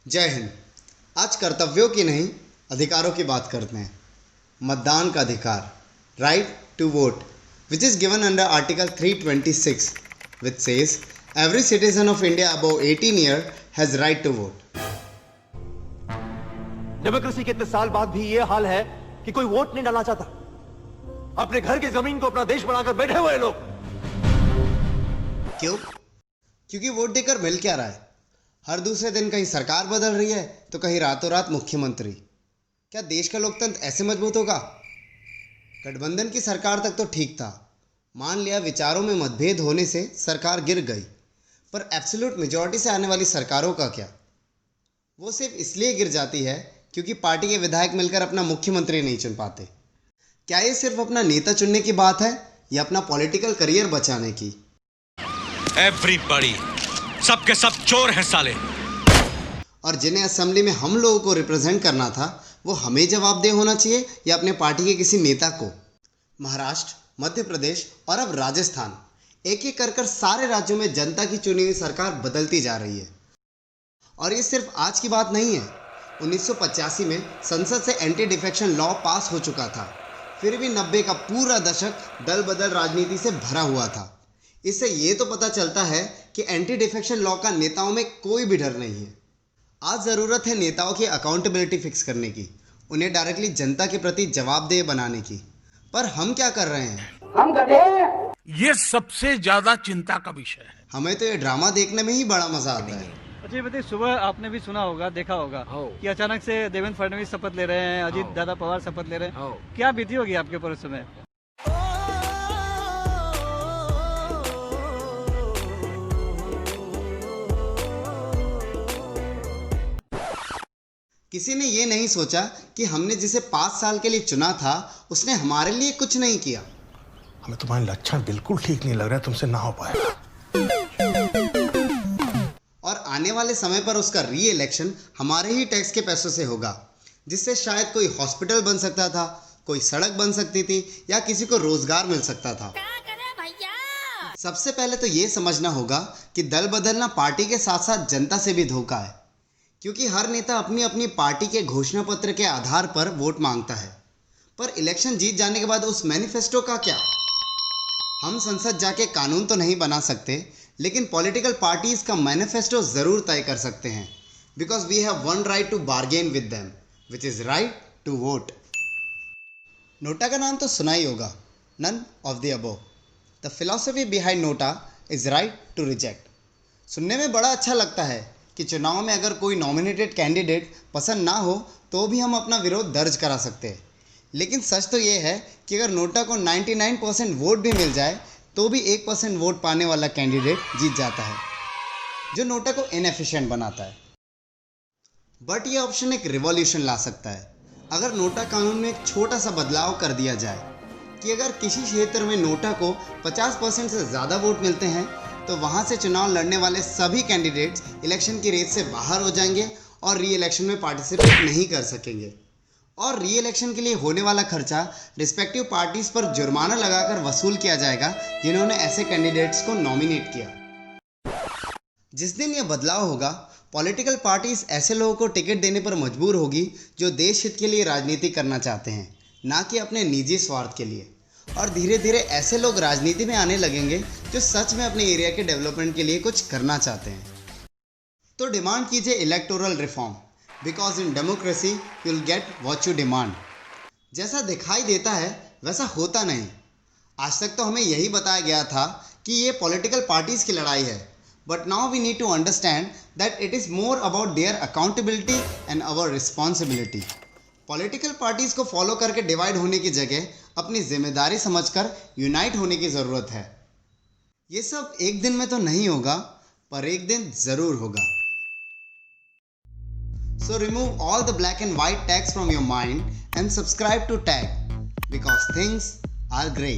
जय हिंद। आज कर्तव्यों की नहीं अधिकारों की बात करते हैं। मतदान का अधिकार, right to vote, which is given under article 326 which says every citizen of India above 18 year has right to vote. Democracy के इतने साल बाद भी ये हाल है कि कोई वोट नहीं डालना चाहता। अपने घर की जमीन को अपना देश बनाकर बैठे हुए लोग। क्यों? क्योंकि वोट देकर मिल क्या रहा है? हर दूसरे दिन कहीं सरकार बदल रही है तो कहीं रातों रात मुख्यमंत्री। क्या देश का लोकतंत्र ऐसे मजबूत होगा? गठबंधन की सरकार तक तो ठीक था, मान लिया विचारों में मतभेद होने से सरकार गिर गई, पर एब्सोल्यूट मेजॉरिटी से आने वाली सरकारों का क्या? वो सिर्फ इसलिए गिर जाती है क्योंकि पार्टी के विधायक मिलकर अपना मुख्यमंत्री नहीं चुन पाते। क्या ये सिर्फ अपना नेता चुनने की बात है या अपना पॉलिटिकल करियर बचाने की? एवरीबॉडी, सब के सब चोर हैं साले। और जिन्हें असेंबली में हम लोगों को रिप्रेजेंट करना था वो हमें जवाबदेह होना चाहिए या अपने पार्टी के किसी नेता को? महाराष्ट्र, मध्य प्रदेश और अब राजस्थान, एक एक कर सारे राज्यों में जनता की चुनी हुई सरकार बदलती जा रही है। और ये सिर्फ आज की बात नहीं है। 1985 में संसद से एंटी डिफेक्शन लॉ पास हो चुका था, फिर भी 90 का पूरा दशक दल बदल राजनीति से भरा हुआ था। इससे ये तो पता चलता है कि एंटी डिफेक्शन लॉ का नेताओं में कोई भी डर नहीं है। आज ज़रूरत है नेताओं की अकाउंटेबिलिटी फिक्स करने की, उन्हें डायरेक्टली जनता के प्रति जवाबदेह बनाने की। पर हम क्या कर रहे हैं? हम गधे हैं। ये सबसे ज्यादा चिंता का विषय है। हमें तो ये ड्रामा देखने में ही बड़ा मजा आता है। अच्छा बताइए, सुबह आपने भी सुना होगा, देखा होगा कि अचानक से देवेंद्र फडणवीस शपथ ले रहे हैं, अजीत दादा पवार शपथ ले रहे हैं। क्या बीती होगी आपके ऊपर उस समय? किसी ने ये नहीं सोचा कि हमने जिसे 5 साल के लिए चुना था उसने हमारे लिए कुछ नहीं किया। हमें तुम्हारे लक्षण बिल्कुल ठीक नहीं लग रहा है, तुमसे ना हो पाएगा। और आने वाले समय पर उसका री इलेक्शन हमारे ही टैक्स के पैसों से होगा, जिससे शायद कोई हॉस्पिटल बन सकता था, कोई सड़क बन सकती थी या किसी को रोजगार मिल सकता था। क्या करें भैया? सबसे पहले तो ये समझना होगा कि दल बदलना पार्टी के साथ साथ जनता से भी धोखा है, क्योंकि हर नेता अपनी अपनी पार्टी के घोषणा पत्र के आधार पर वोट मांगता है, पर इलेक्शन जीत जाने के बाद उस मैनिफेस्टो का क्या? हम संसद जाके कानून तो नहीं बना सकते, लेकिन पॉलिटिकल पार्टीज का मैनिफेस्टो जरूर तय कर सकते हैं, because we have one right to bargain with them, which is right to vote. NOTA का नाम तो सुना ही होगा, none of the above. The philosophy behind NOTA is right to reject. सुनने में बड़ा अच्छा लगता है कि चुनाव में अगर कोई नॉमिनेटेड कैंडिडेट पसंद ना हो तो भी हम अपना विरोध दर्ज करा सकते हैं, लेकिन सच तो ये है कि अगर नोटा को 99% वोट भी मिल जाए तो भी 1% वोट पाने वाला कैंडिडेट जीत जाता है, जो नोटा को इनएफिशिएंट बनाता है। बट ये ऑप्शन एक रिवॉल्यूशन ला सकता है। अगर नोटा कानून में एक छोटा सा बदलाव कर दिया जाए कि अगर किसी क्षेत्र में नोटा को 50% से ज़्यादा वोट मिलते हैं तो वहाँ से चुनाव लड़ने वाले सभी कैंडिडेट्स इलेक्शन की रेस से बाहर हो जाएंगे और री इलेक्शन में पार्टिसिपेट नहीं कर सकेंगे। और री इलेक्शन के लिए होने वाला खर्चा रिस्पेक्टिव पार्टीज पर जुर्माना लगाकर वसूल किया जाएगा जिन्होंने ऐसे कैंडिडेट्स को नॉमिनेट किया। जिस दिन यह बदलाव होगा, पॉलिटिकल पार्टीज ऐसे लोगों को टिकट देने पर मजबूर होगी जो देश हित के लिए राजनीति करना चाहते हैं, ना कि अपने निजी स्वार्थ के लिए। और धीरे धीरे ऐसे लोग राजनीति में आने लगेंगे जो सच में अपने एरिया के डेवलपमेंट के लिए कुछ करना चाहते हैं। तो डिमांड कीजिए electoral reform, because in democracy you will get what you demand. जैसा दिखाई देता है वैसा होता नहीं। आज तक तो हमें यही बताया गया था कि ये पॉलिटिकल पार्टीज की लड़ाई है, but now we need to understand that it is more about their accountability and our responsibility. Political parties को फॉलो करके डिवाइड होने की जगह अपनी जिम्मेदारी समझकर यूनाइट होने की ज़रूरत है। ये सब एक दिन में तो नहीं होगा, पर एक दिन ज़रूर होगा। So remove all the black and white tags from your mind and subscribe to Tag, because things are grey.